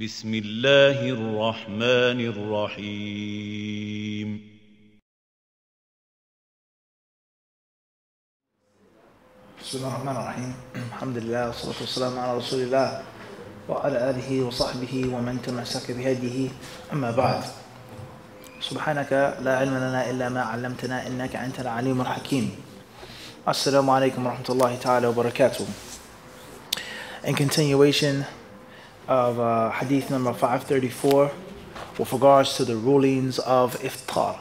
بسم الله الرحمن الرحيم بسم الله الرحمن الرحيم الحمد لله والصلاة والسلام على رسول الله وعلى آله وصحبه ومن تمسك بهديه أما بعد سبحانك لا علم لنا إلا ما علمتنا إنك أنت العليم الحكيم السلام عليكم ورحمة الله تعالى وبركاته. In continuation of hadith number 534 with regards to the rulings of iftar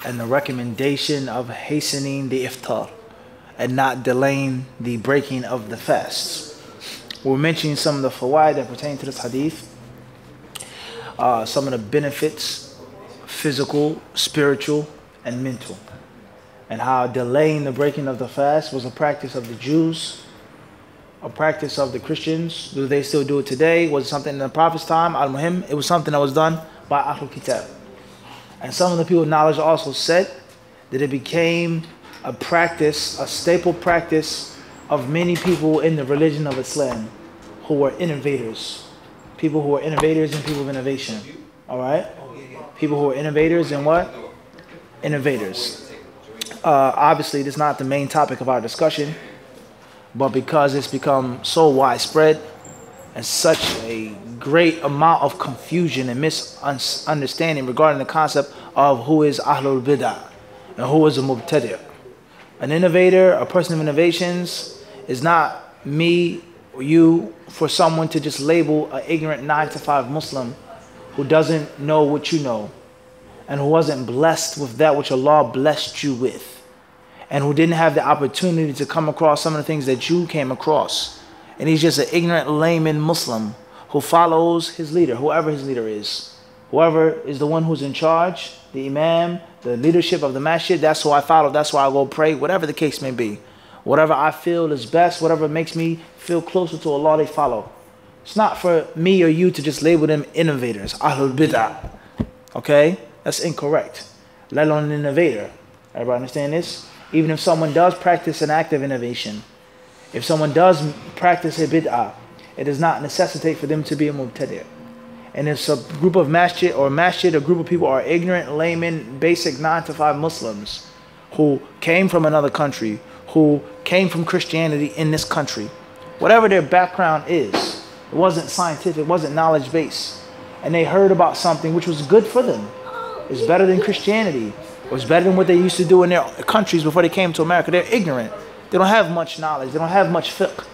and the recommendation of hastening the iftar and not delaying the breaking of the fast. We're mentioning some of the fawaid that pertain to this hadith, some of the benefits, physical, spiritual, and mental, and how delaying the breaking of the fast was a practice of the Jews, a practice of the Christians. Do they still do it today? Was it something in the Prophet's time? Al-Muhim, it was something that was done by Exp of Kitab. And some of the people of knowledge also said that it became a practice, a staple practice of many people in the religion of Islam who were innovators. People who were innovators and people of innovation. Alright? People who were innovators and what? Innovators. Obviously, this is not the main topic of our discussion, but because it's become so widespread and such a great amount of confusion and misunderstanding regarding the concept of who is Ahlul Bid'ah and who is a Mubtadi'. An innovator, a person of innovations, is not me or you for someone to just label an ignorant 9-to-5 Muslim who doesn't know what you know and who wasn't blessed with that which Allah blessed you with, and who didn't have the opportunity to come across some of the things that you came across. And he's just an ignorant layman Muslim who follows his leader, whoever his leader is. Whoever is the one who's in charge, the imam, the leadership of the masjid, that's who I follow, that's why I go pray, whatever the case may be. Whatever I feel is best, whatever makes me feel closer to Allah, they follow. It's not for me or you to just label them innovators, Ahlul Bid'ah. Okay? That's incorrect. Let alone an innovator. Everybody understand this? Even if someone does practice an act of innovation, if someone does practice a bid'ah, it does not necessitate for them to be a mubtadi'. And if a group of masjid, a group of people are ignorant, laymen, basic 9-to-5 Muslims who came from another country, who came from Christianity in this country, whatever their background is, it wasn't scientific, it wasn't knowledge-based, and they heard about something which was good for them. It's better than Christianity. It was better than what they used to do in their countries before they came to America. They're ignorant. They don't have much knowledge. They don't have much fiqh.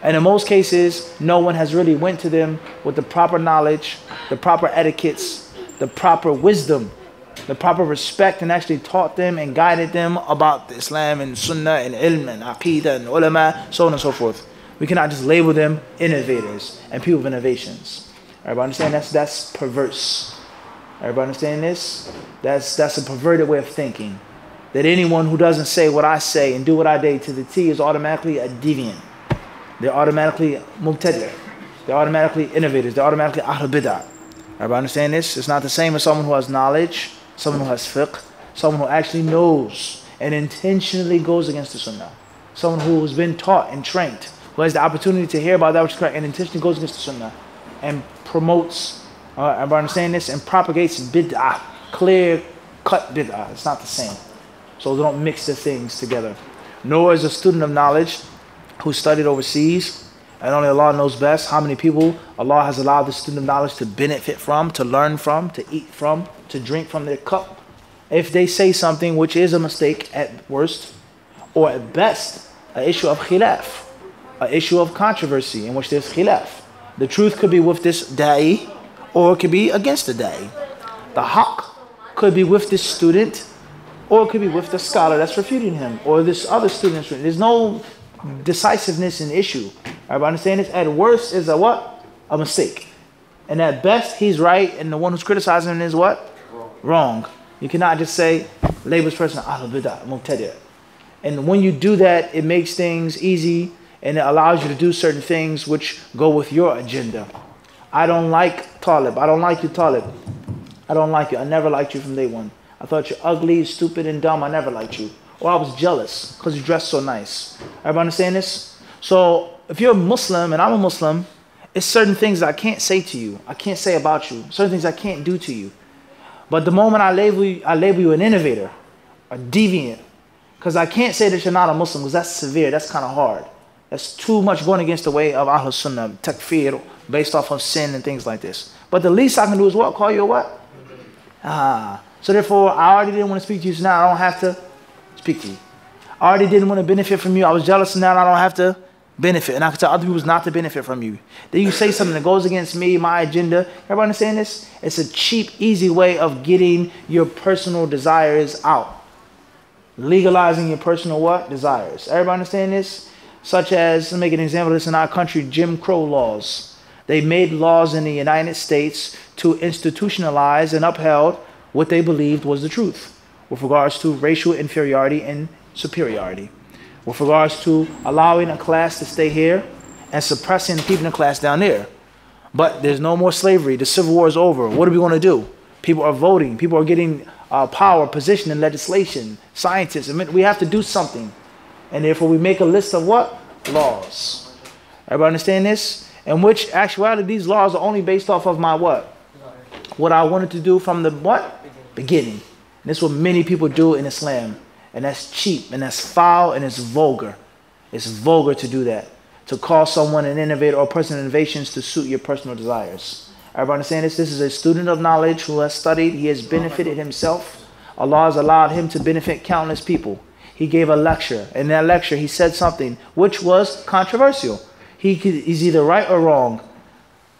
And in most cases, no one has really went to them with the proper knowledge, the proper etiquettes, the proper wisdom, the proper respect, and actually taught them and guided them about Islam and Sunnah and Ilm and Aqidah and Ulama, so on and so forth. We cannot just label them innovators and people of innovations. Everybody understand? That's perverse. Everybody understand this? That's a perverted way of thinking. That anyone who doesn't say what I say and do what I do to the T is automatically a deviant. They're automatically mubtadi'. They're automatically innovators. They're automatically Ahlul Bid'ah. Everybody understand this? It's not the same as someone who has knowledge, someone who has fiqh, someone who actually knows and intentionally goes against the Sunnah. Someone who has been taught and trained, who has the opportunity to hear about that which is correct and intentionally goes against the Sunnah and promotes, everybody understand this, and propagates bid'ah, clear-cut bid'ah. It's not the same. So they don't mix the things together. Nor is a student of knowledge who studied overseas, and only Allah knows best how many people Allah has allowed the student of knowledge to benefit from, to learn from, to eat from, to drink from their cup. If they say something which is a mistake at worst, or at best, an issue of khilaf, an issue of controversy in which there's khilaf. The truth could be with this da'i, or it could be against the da'i. The haqq could be with this student, or it could be with the scholar that's refuting him, or this other student. There's no decisiveness in the issue. Everybody understand this? At worst is a what? A mistake. And at best, he's right, and the one who's criticizing him is what? Wrong. You cannot just say, label this person Ahlul Bid'ah, Mubtadi'. And when you do that, it makes things easy, and it allows you to do certain things which go with your agenda. I don't like Talib. I don't like you, Talib. I don't like you. I never liked you from day one. I thought you're ugly, stupid, and dumb. I never liked you. Or I was jealous because you dressed so nice. Everybody understand this? So if you're a Muslim and I'm a Muslim, It's certain things I can't say to you. I can't say about you. Certain things I can't do to you. But the moment I label you an innovator, a deviant, because I can't say that you're not a Muslim, because that's severe, that's kind of hard. That's too much going against the way of Ahlul Sunnah, takfir, based off of sin and things like this. But the least I can do is what? Call you a what? So therefore, I already didn't want to speak to you, so now I don't have to speak to you. I already didn't want to benefit from you. I was jealous, and now I don't have to benefit. And I can tell other people not to benefit from you. Then you say something that goes against me, my agenda. Everybody understand this? It's a cheap, easy way of getting your personal desires out. Legalizing your personal what? Desires. Everybody understand this? Such as, let's make an example of this in our country, Jim Crow laws. They made laws in the United States to institutionalize and upheld what they believed was the truth with regards to racial inferiority and superiority, with regards to allowing a class to stay here and suppressing and keeping the class down there. But there's no more slavery. The Civil War is over. What are we going to do? People are voting. People are getting power, position in legislation, scientists. I mean, we have to do something. And therefore we make a list of what? Laws. Everybody understand this? In which actuality these laws are only based off of my what? What I wanted to do from the what? Beginning. And this is what many people do in Islam. And that's cheap, and that's foul, and it's vulgar. It's vulgar to do that. To call someone an innovator or a person of innovations to suit your personal desires. Everybody understand this? This is a student of knowledge who has studied. He has benefited himself. Allah has allowed him to benefit countless people. He gave a lecture. In that lecture, he said something which was controversial. He's either right or wrong.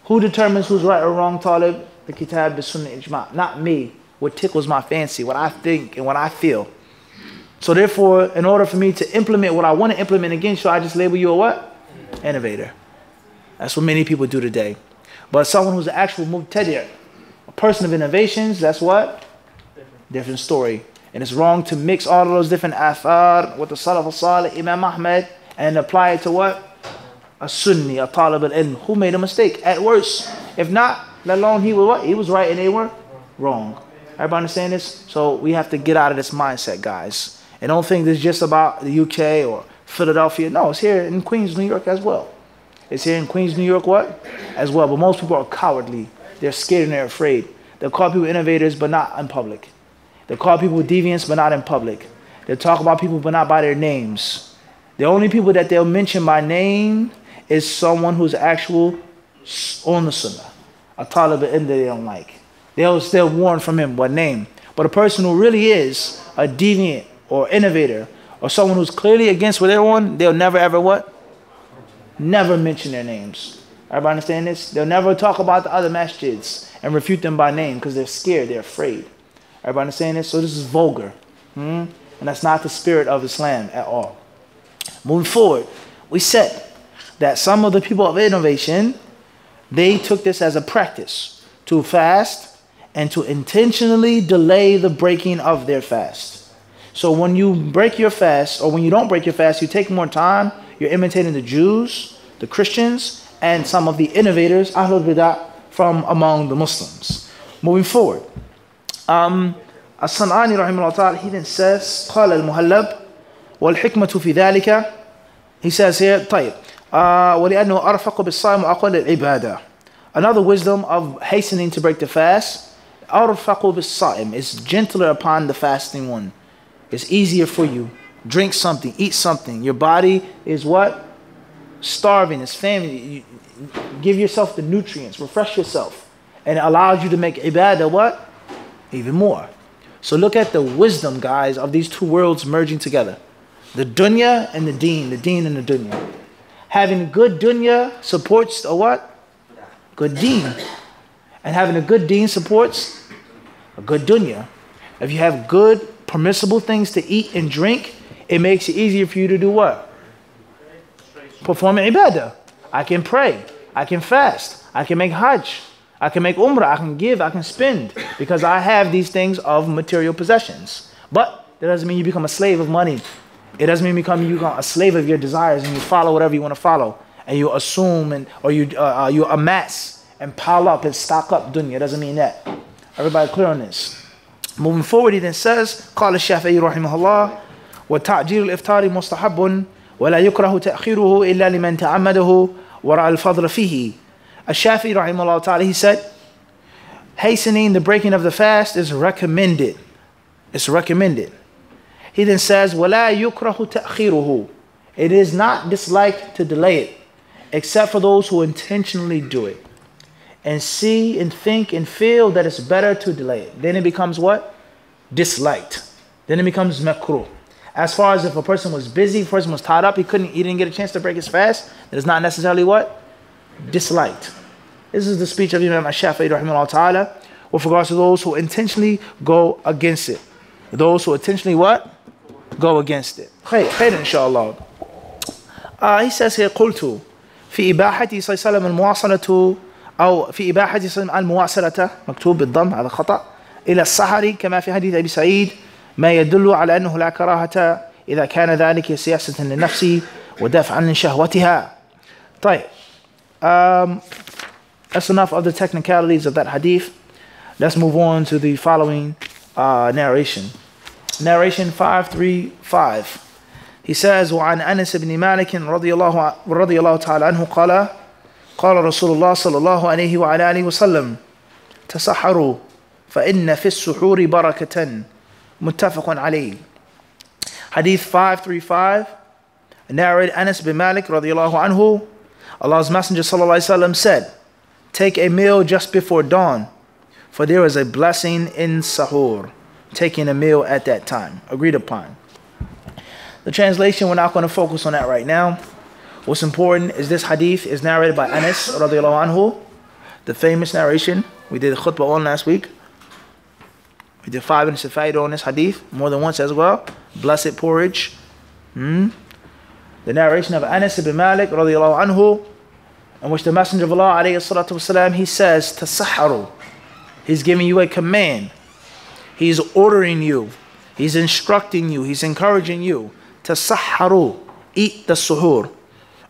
Who determines who's right or wrong, Talib? The Kitab, the Sunnah, Ijma. Not me. What tickles my fancy, what I think and what I feel. So therefore, in order for me to implement what I want to implement against you, I just label you a what? Innovator. That's what many people do today. But someone who's an actual mubtadi', a person of innovations, that's what? Different story. And it's wrong to mix all of those different athar with the Salaf al-Salih, Imam Ahmed, and apply it to what? A Sunni, a Talib al-Ilm, who made a mistake at worst. If not, let alone he was what? He was right and they were wrong. Everybody understand this? So we have to get out of this mindset, guys. And don't think this is just about the UK or Philadelphia. No, it's here in Queens, New York as well. It's here in Queens, New York what? As well. But most people are cowardly. They're scared and they're afraid. They'll call people innovators, but not in public. They call people deviants, but not in public. They talk about people, but not by their names. The only people that they'll mention by name is someone who's actual on the Sunnah. A Talib al-Ilm that they don't like. They'll warn from him what name. But a person who really is a deviant or innovator or someone who's clearly against what they're on, they'll never ever what? Never mention their names. Everybody understand this? They'll never talk about the other masjids and refute them by name because they're scared, they're afraid. Everybody understand this? So this is vulgar. And that's not the spirit of Islam at all. Moving forward, we said that some of the people of innovation, they took this as a practice to fast and to intentionally delay the breaking of their fast. So when you break your fast, or when you don't break your fast, you take more time, you're imitating the Jews, the Christians, and some of the innovators, Ahlul Bidah, from among the Muslims. Moving forward. As-San'ani rahimahullah ta'ala, he then says, قال المهلب والحكمة في ذلك. He says here, طيب ولأنه أرفق بالصائم وأقل العبادة. Another wisdom of hastening to break the fast, أرفق بالصائم, is gentler upon the fasting one. It's easier for you. Drink something, eat something. Your body is what? Starving, it's famine. You give yourself the nutrients, refresh yourself. And it allows you to make ibadah what? Even more. So look at the wisdom, guys, of these two worlds merging together. The dunya and the deen and the dunya. Having a good dunya supports a what? Good deen. And having a good deen supports a good dunya. If you have good permissible things to eat and drink, it makes it easier for you to do what? Perform ibadah. I can pray. I can fast. I can make hajj. I can make umrah. I can give. I can spend. Because I have these things of material possessions. But that doesn't mean you become a slave of money. It doesn't mean you become a slave of your desires and you follow whatever you want to follow. And you assume or you amass and pile up and stock up dunya. It doesn't mean that. Everybody clear on this? Moving forward, he then says, قال الشافعي رحمه الله وتعجيل الإفطار مستحب ولا يكره تأخيره إلا لمن تعمده ورأى الفضل فيه Ash-Shafi'i rahimahullah ta'ala, he said, hastening the breaking of the fast is recommended. It's recommended. He then says, وَلَا يُكْرَهُ تَأْخِيرُهُ. It is not disliked to delay it, except for those who intentionally do it and see and think and feel that it's better to delay it. Then it becomes what? Disliked. Then it becomes makruh. As far as if a person was busy, a person was tied up, he didn't get a chance to break his fast, that is not necessarily what? Disliked. This is the speech of Imam Ash-Shafi'i rahimahullah ta'ala with regards to those who intentionally go against it. Those who intentionally what? Go against it. Khair inshallah. He says here, قلت في إباحة صلى الله عليه وسلم المواصلة أو في إباحة المواصلة مكتوب بالضم هذا خطأ إلى السحر كما في حديث أبي سعيد ما يدل على أنه لا كراهة إذا كان ذلك سياسة للنفس ودفعا لشهوتها. طيب. That's enough of the technicalities of that hadith. Let's move on to the following narration. Narration 535. He says, وعن أنس بن مالك رضي الله تعالى عنه قال قال رسول الله صلى الله عليه وعلى آله وسلم تسحروا فإن في السحور بركة متفق عليه. Hadith 535, narrated Anas bin Malik رضي الله عنه. Allah's Messenger صلى الله عليه وسلم said, take a meal just before dawn, for there is a blessing in sahur, taking a meal at that time. Agreed upon. The translation, we're not going to focus on that right now. What's important is this hadith is narrated by Anas radiallahu anhu, the famous narration. We did a khutbah on last week. We did 5 minutes of faida on this hadith, more than once as well. Blessed porridge. The narration of Anas ibn Malik radiallahu anhu, in which the Messenger of Allah alayhi salatu wasalam, he says, tasahharu. He's giving you a command. He's ordering you. He's instructing you. He's encouraging you. Tasahharu. Eat the suhoor.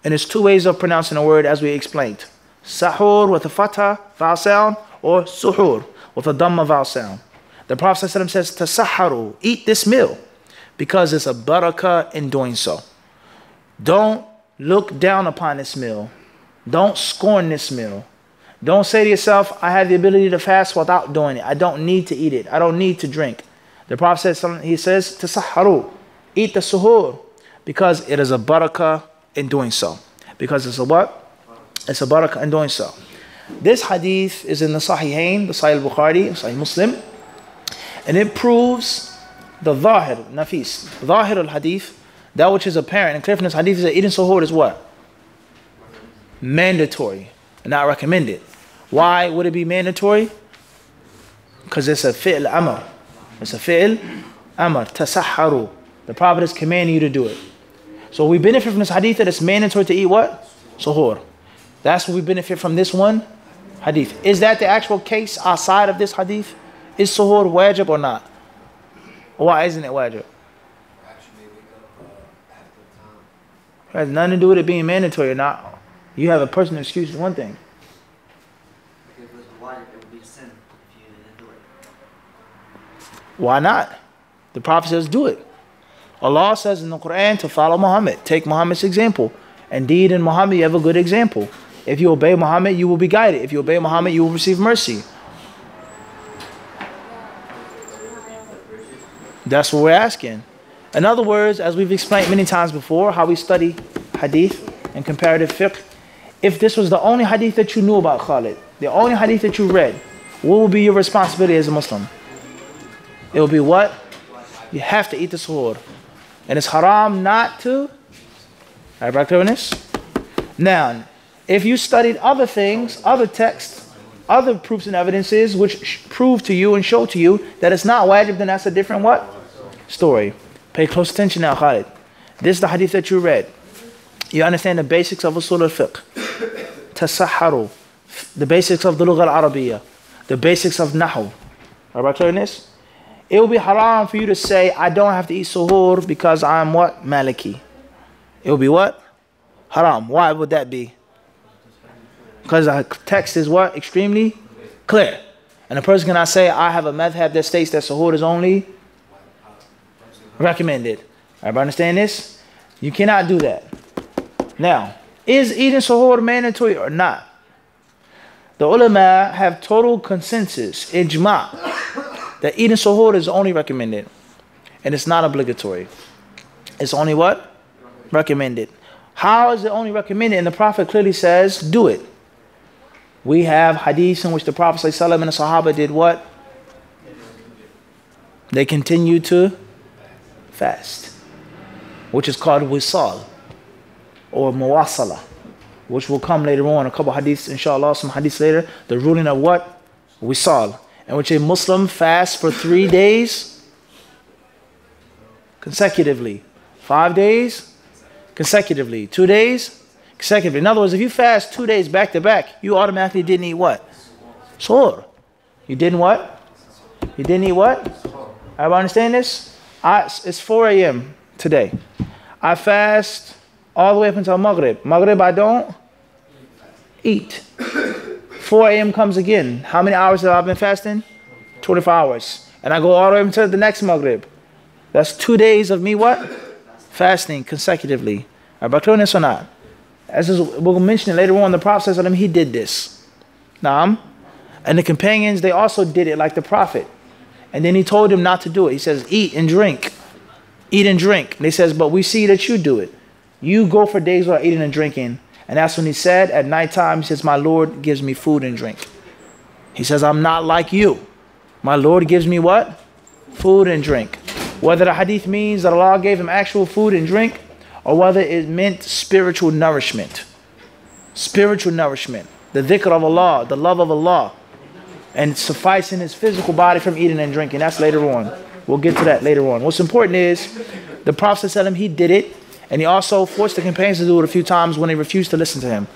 And there's 2 ways of pronouncing the word as we explained. Sahur with a fatha, vowel sound, or suhoor with a dhamma vowel sound. The Prophet ﷺ says, tasahharu. Eat this meal, because it's a barakah in doing so. Don't look down upon this meal. Don't scorn this meal. Don't say to yourself, I have the ability to fast without doing it. I don't need to eat it. I don't need to drink. The Prophet says, he says, tasahharu. Eat the suhoor, because it is a barakah in doing so. Because it's a what? It's a barakah in doing so. This hadith is in the Sahihain, the Sahih al-Bukhari, Sahih Muslim. And it proves the zahir, nafis, zahir al-hadith, that which is apparent and clear from this hadith is that eating suhoor is what? Mandatory, and not recommended. Why would it be mandatory? Because it's a fi'l amr. It's a fi'l amr, tasahharu. The Prophet is commanding you to do it. So we benefit from this hadith that it's mandatory to eat what? Suhoor. That's what we benefit from this one hadith. Is that the actual case outside of this hadith? Is suhoor wajib or not? Why isn't it wajib? It has nothing to do with it being mandatory or not. You have a personal excuse, one thing. If it was wajib, it would be sin if you didn't do it. Why not? The Prophet says do it. Allah says in the Quran to follow Muhammad. Take Muhammad's example. Indeed, in Muhammad you have a good example. If you obey Muhammad, you will be guided. If you obey Muhammad, you will receive mercy. That's what we're asking. In other words, as we've explained many times before, how we study hadith and comparative fiqh, if this was the only hadith that you knew about, Khalid, the only hadith that you read, what will be your responsibility as a Muslim? It will be what? You have to eat the suhoor. And it's haram not to. Alright, back to this. Now, if you studied other things, other texts, other proofs and evidences which prove to you and show to you that it's not wajib, then that's a different what? Story. Pay close attention now, Khalid. This is the hadith that you read. You understand the basics of usul al-fiqh. Tasahharu. The basics of the lugha al-Arabiyyah. The basics of nahu. Alright, clear this? It will be haram for you to say, I don't have to eat suhoor because I'm what? Maliki. It will be what? Haram. Why would that be? Because the text is what? Extremely clear. And a person cannot say, I have a madhab that states that suhoor is only recommended. Everybody understand this? You cannot do that. Now, is eating suhoor mandatory or not? The ulama have total consensus, ijma', that eating suhoor is only recommended. And it's not obligatory. It's only what? Recommended. How is it only recommended? And the Prophet clearly says, do it. We have hadiths in which the Prophet ﷺ and the Sahaba did what? They continued to fast, which is called wisal or muwasala, which will come later on, a couple hadiths, inshallah, some hadiths later, the ruling of what? Wisal, in which a Muslim fasts for 3 days consecutively, 5 days consecutively, 2 days consecutively. In other words, if you fast 2 days back to back, you automatically didn't eat what? Suhoor. You didn't what? You didn't eat what? Everybody understand this? It's 4 a.m. today. I fast all the way up until Maghrib. Maghrib I don't eat. 4 a.m. comes again. How many hours have I been fasting? 24 hours. And I go all the way until the next Maghrib. That's 2 days of me what? Fasting consecutively. Everybody clear on this or not? As we'll mention it later on, the Prophet says, he did this. Naam. And the companions, they also did it like the Prophet. And then he told them not to do it. He says, eat and drink. Eat and drink. And he says, but we see that you do it. You go for days without eating and drinking. And that's when he said, at nighttime, he says, my Lord gives me food and drink. He says, I'm not like you. My Lord gives me what? Food and drink. Whether the hadith means that Allah gave him actual food and drink, or whether it meant spiritual nourishment. Spiritual nourishment. The dhikr of Allah, the love of Allah. And sufficing his physical body from eating and drinking. That's later on. We'll get to that later on. What's important is the Prophet ﷺ, he did it. And he also forced the companions to do it a few times when they refused to listen to him.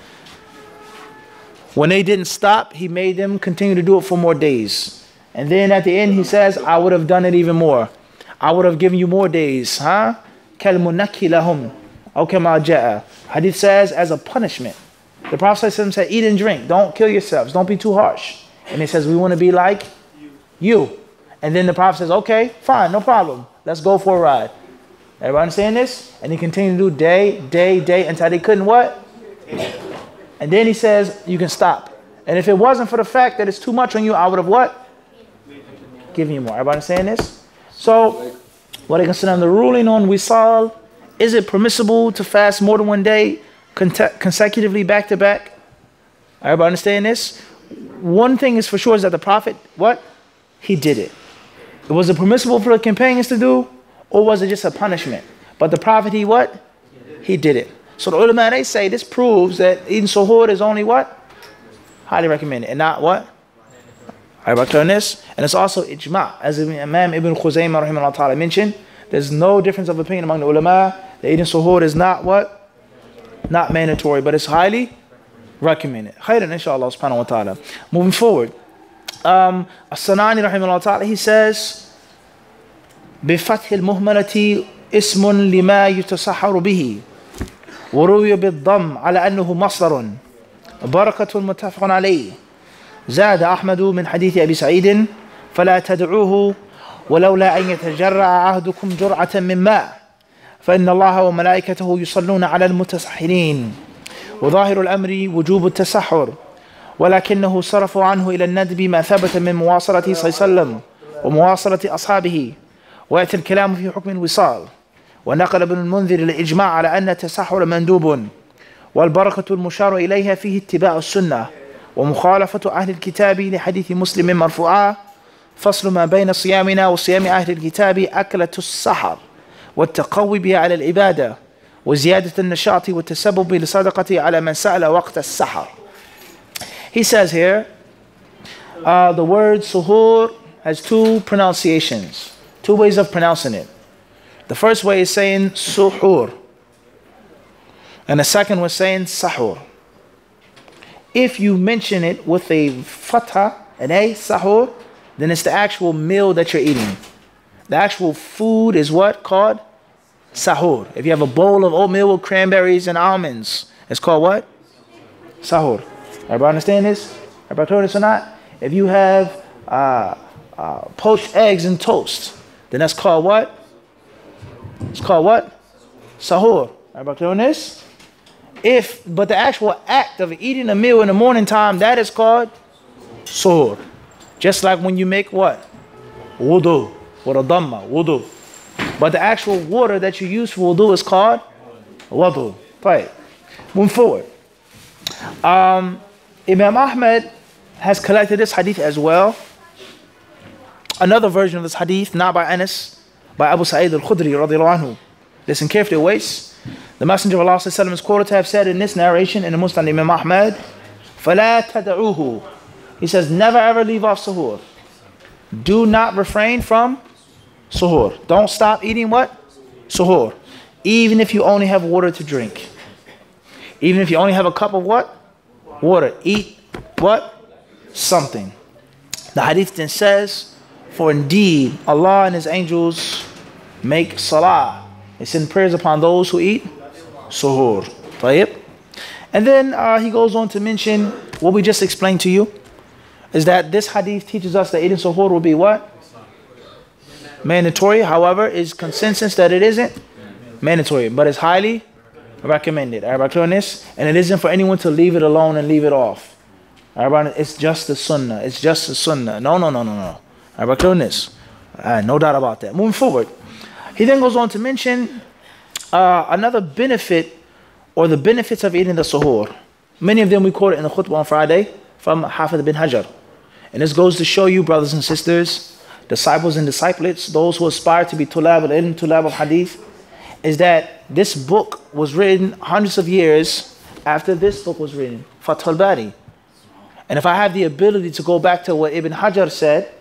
When they didn't stop, he made them continue to do it for more days. And then at the end he says, I would have done it even more. I would have given you more days. كَالْمُنَكِّ لَهُمْ أَوْ كَمَا جَاءَ. Hadith says, as a punishment. The Prophet ﷺ said, eat and drink. Don't kill yourselves. Don't be too harsh. And he says, we want to be like you. And then the Prophet says, okay, fine, no problem. Let's go for a ride. Everybody understand this? And he continued to do day, until they couldn't what? And then he says, you can stop. And if it wasn't for the fact that it's too much on you, I would have what? Given you more. Everybody understand this? So, what I consider the ruling on wisal, is it permissible to fast more than 1 day consecutively back to back? Everybody understand this? One thing is for sure is that the Prophet, what? He did it. Was it permissible for the companions to do? Or was it just a punishment? But the Prophet, he what? He did it. So the ulama, they say this proves that eating suhoor is only what? Highly recommended. And not what? Everybody clear on this? And it's also ijma'. As Imam Ibn Khuzaymah rahimahullah ta'ala mentioned, there's no difference of opinion among the ulama that eating suhoor is not what? Not mandatory, but it's highly recommended. Khairan inshallah subhanahu wa ta'ala. Moving forward. As-Sanani rahimahullah ta'ala, he says, بفتح المهملة اسم لما يتسحر به وروي بالضم على أنه مصدر بركة متفق عليه زاد أحمد من حديث أبي سعيد فلا تدعوه ولولا أن يتجرع عهدكم جرعة من ماء فإن الله وملائكته يصلون على المتسحرين وظاهر الأمر وجوب التسحر ولكنه صرفوا عنه إلى الندب ما ثبت من مواصلته صلى الله عليه وسلم ومواصلة أصحابه ويأتي الكلام في حكم الوصال ونقل ابن المنذر الإجماع على أن التسحر مندوب والبركة المشار إليها فيه اتباع السنة ومخالفة أهل الكتاب لحديث مسلم مرفوعا فصل ما بين صيامنا وصيام أهل الكتاب أكلة السحر والتقوي بها على العبادة وزيادة النشاط والتسبب لصدقة على من سأل وقت السحر. He says here, the word suhoor has two pronunciations. Two ways of pronouncing it. The first way is saying suhoor. And the second was saying sahur. If you mention it with a fatha, an a, sahur, then it's the actual meal that you're eating. The actual food is what? Called sahur. If you have a bowl of oatmeal with cranberries and almonds, it's called what? Sahur. Everybody understand this? Everybody heard this or not? If you have poached eggs and toast, then that's called what? It's called what? Sahur. Everybody clear on this? But the actual act of eating a meal in the morning time, that is called suhoor. Just like when you make what? Wudu. With a dhamma, wudu. But the actual water that you use for wudu is called wudu. Right. Moving forward. Imam Ahmad has collected this hadith as well. Another version of this hadith, not by Anas, by Abu Sa'id al-Khudri radiallahu anhu. Listen carefully, Wais. The Messenger of Allah is quoted to have said in this narration in the Musnad Imam Ahmad, فَلَا تَدَعُوهُ. He says, never ever leave off suhoor. Do not refrain from suhoor. Don't stop eating what? Suhoor. Even if you only have water to drink. Even if you only have a cup of what? Water. Eat what? Something. The hadith then says, for indeed Allah and His angels make salah. They send prayers upon those who eat suhoor. Tayyib. And then he goes on to mention what we just explained to you. Is that this hadith teaches us that eating suhoor will be what? Mandatory. However, is consensus that it isn't mandatory, but it's highly recommended. Everybody clear on this? And it isn't for anyone to leave it alone and leave it off. Everybody, it's just the sunnah. It's just the sunnah. No. Everybody clear on this? No doubt about that. Moving forward. He then goes on to mention another benefit, or the benefits of eating the suhoor. Many of them we quoted in the khutbah on Friday from Hafidh bin Hajar. And this goes to show you, brothers and sisters, disciples and disciples, those who aspire to be tulab al-ilm, tulab al-hadith, is that this book was written hundreds of years after this book was written, Fath al-Bari. And if I have the ability to go back to what Ibn Hajar said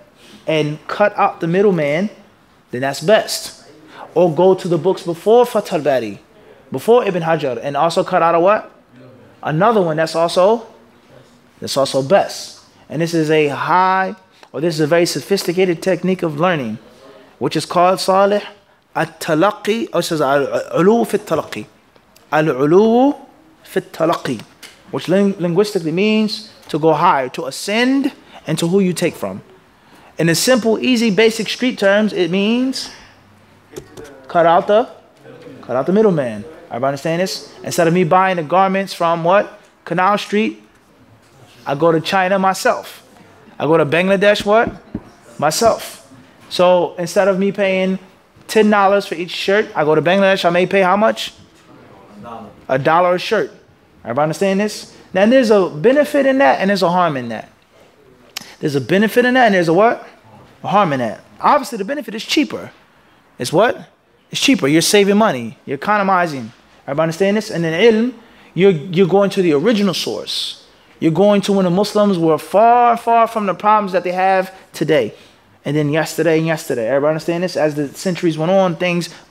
and cut out the middleman, then that's best. Or go to the books before Fath al-Bari, before Ibn Hajar, and also cut out a what? Another one that's also best. And this is a this is a very sophisticated technique of learning, which is called Salih at-Talaqi, or it says al-ulu fi at-Talaqi. Al-ulu fi at-Talaqi, which linguistically means to go higher, to ascend, and to who you take from. In the simple, easy, basic street terms, it means cut out the middleman. Everybody understand this? Instead of me buying the garments from what? Canal Street, I go to China myself. I go to Bangladesh, what? Myself. So instead of me paying $10 for each shirt, I go to Bangladesh, I may pay how much? $1 a shirt. Everybody understand this? Now there's a benefit in that and there's a harm in that. There's a benefit in that and there's a what? A harm in that. Obviously the benefit is cheaper. It's what? It's cheaper. You're saving money. You're economizing. Everybody understand this? And in ilm, you're going to the original source. You're going to when the Muslims were far, far from the problems that they have today. And then yesterday. Everybody understand this? As the centuries went on,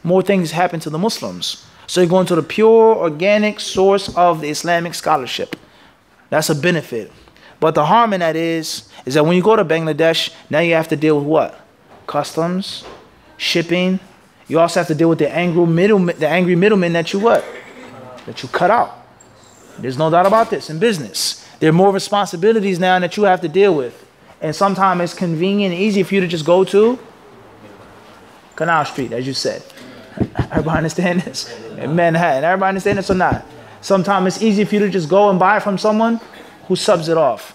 more things happened to the Muslims. So you're going to the pure, organic source of the Islamic scholarship. That's a benefit. But the harm in that is that when you go to Bangladesh, now you have to deal with what? Customs, shipping. You also have to deal with the angry middlemen that you what? That you cut out. There's no doubt about this in business. There are more responsibilities now that you have to deal with. And sometimes it's convenient and easy for you to just go to Canal Street, as you said. Everybody understand this? In Manhattan. Everybody understand this or not? Sometimes it's easy for you to just go and buy from someone who subs it off.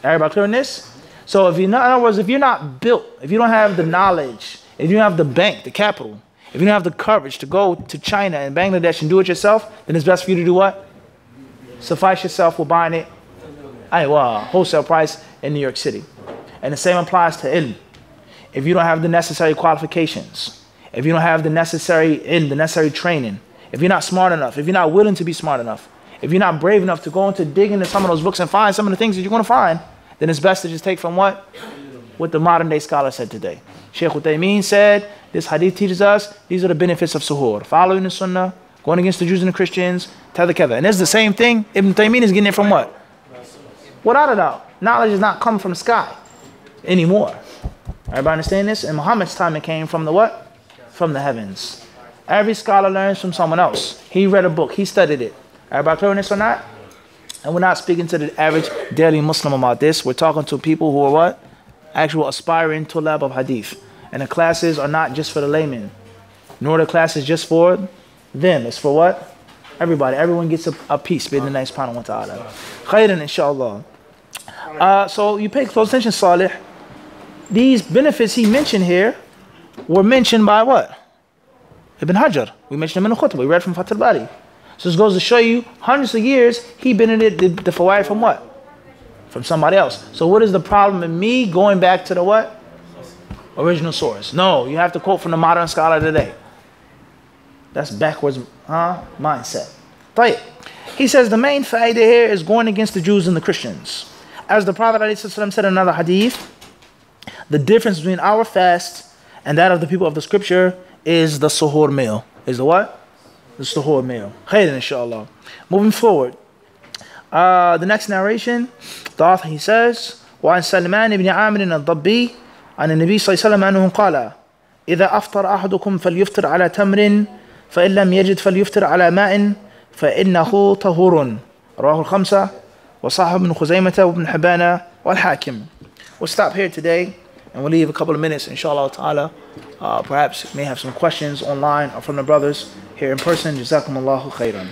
Everybody clear on this? So in other words, if you're not built, if you don't have the knowledge, if you don't have the bank, the capital, if you don't have the courage to go to China and Bangladesh and do it yourself, then it's best for you to do what? Suffice yourself with buying it wholesale price in New York City. And the same applies to ilm. If you don't have the necessary qualifications, if you don't have the necessary ilm, the necessary training, if you're not smart enough, if you're not willing to be smart enough, if you're not brave enough to go into dig into some of those books and find some of the things that you're going to find, then it's best to just take from what the modern day scholar said today. Shaykh Uthaymeen said, this hadith teaches us, these are the benefits of suhoor. Following the sunnah, going against the Jews and the Christians, tadha. And it's the same thing. Ibn Taymiyyah is getting it from what? Without a doubt. Knowledge does not come from the sky anymore. Everybody understand this? In Muhammad's time, it came from the what? From the heavens. Every scholar learns from someone else. He read a book. He studied it. Everybody clear on this or not? And we're not speaking to the average daily Muslim about this. We're talking to people who are what? Actual aspiring tulab of hadith. And the classes are not just for the laymen. Nor the classes just for them. It's for what? Everyone gets a piece. Bi-idhnillahi subhanahu wa ta'ala. Khairan, inshallah. So you pay close attention, Salih. These benefits he mentioned here were mentioned by what? Ibn Hajar. We mentioned them in the khutbah. We read from Fath al-Bari. So this goes to show you, hundreds of years, he benefited the fawaid from what? From somebody else. So what is the problem in me going back to the what? Original source. No, you have to quote from the modern scholar today. That's backwards mindset. طيب. He says the main fa'idah here is going against the Jews and the Christians. As the Prophet ﷺ said in another hadith, the difference between our fast and that of the people of the scripture is the suhoor meal. Is the what? The suhoor meal. Khairan, inshallah. Moving forward. The next narration, the author, he says, وعن سلمان بن عامر الضبي عن النبي صلى الله عليه وسلم أنه قال إذا أفطر أحدكم فليفطر على تمر فإن لم يجد فليفطر على ماء فإنه طهور. رواه الخمسة وصححه ابن خزيمة وابن حبان والحاكم. We'll stop here today and we'll leave a couple of minutes, inshallah ta'ala. Perhaps may have some questions online or from the brothers here in person. Jazakumullahu khairan.